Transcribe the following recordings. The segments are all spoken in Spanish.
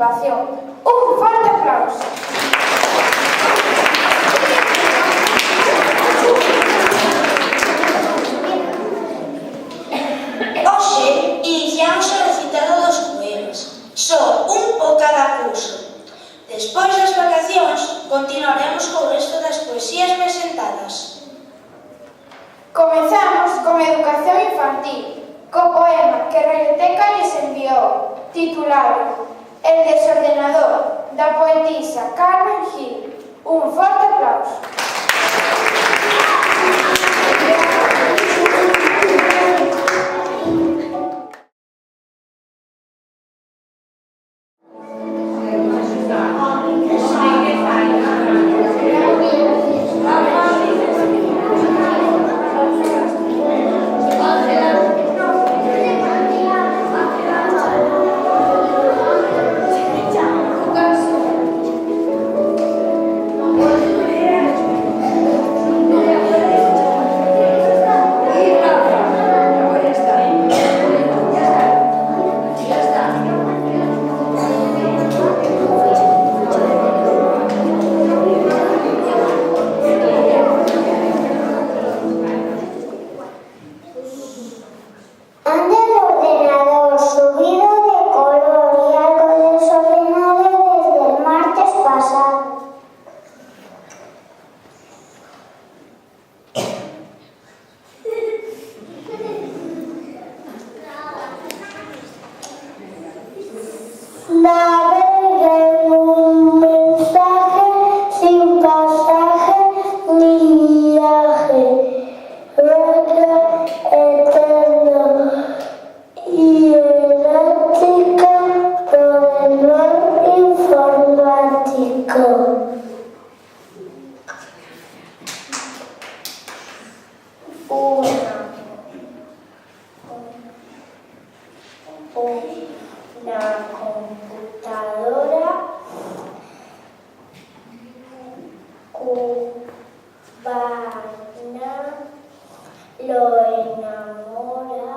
participación. Un fuerte aplauso. Hoxe iniciamos o recitado dos poemas, só un por cada curso. Despois das vacacións, continuaremos co resto das poesías presentadas. Comezamos con educación infantil, co poema que Radioteca lles enviou, titulado El desordenador, da poetisa Carmen Gil. Un forte aplauso. Una computadora cubana lo enamora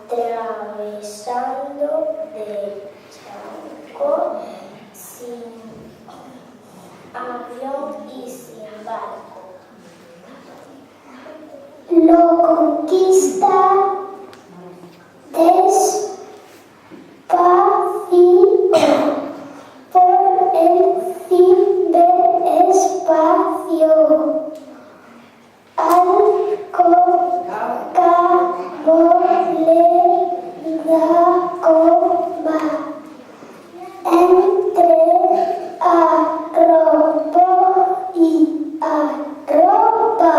atravesando de charco sin avión y sin barco. Lo conquista despacio por el ciberespacio. Al cabo le da coma entre arropo y arropa.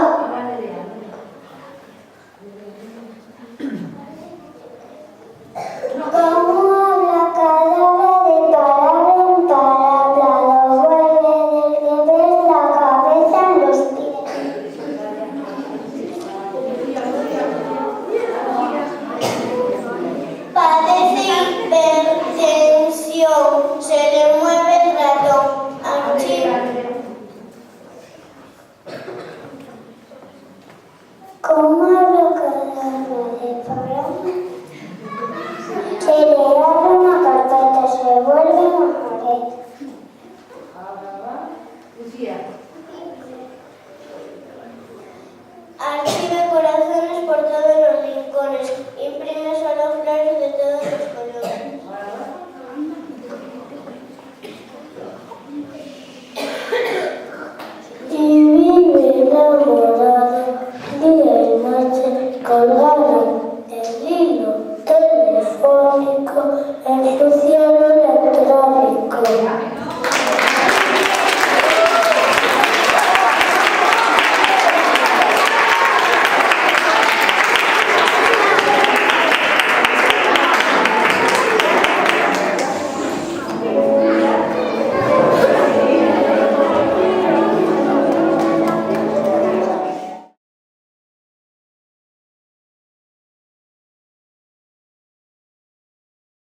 Como habla cadabra de palabra en palabra, lo vuelve del revés la cabeza en los pies. Padece hipertensión, se le mueve el ratón. Como habla cadabra de palabra, se le abre una carpeta, se vuelve una maleta. Archive corazones por todos los rincones, imprime solo flores de todos los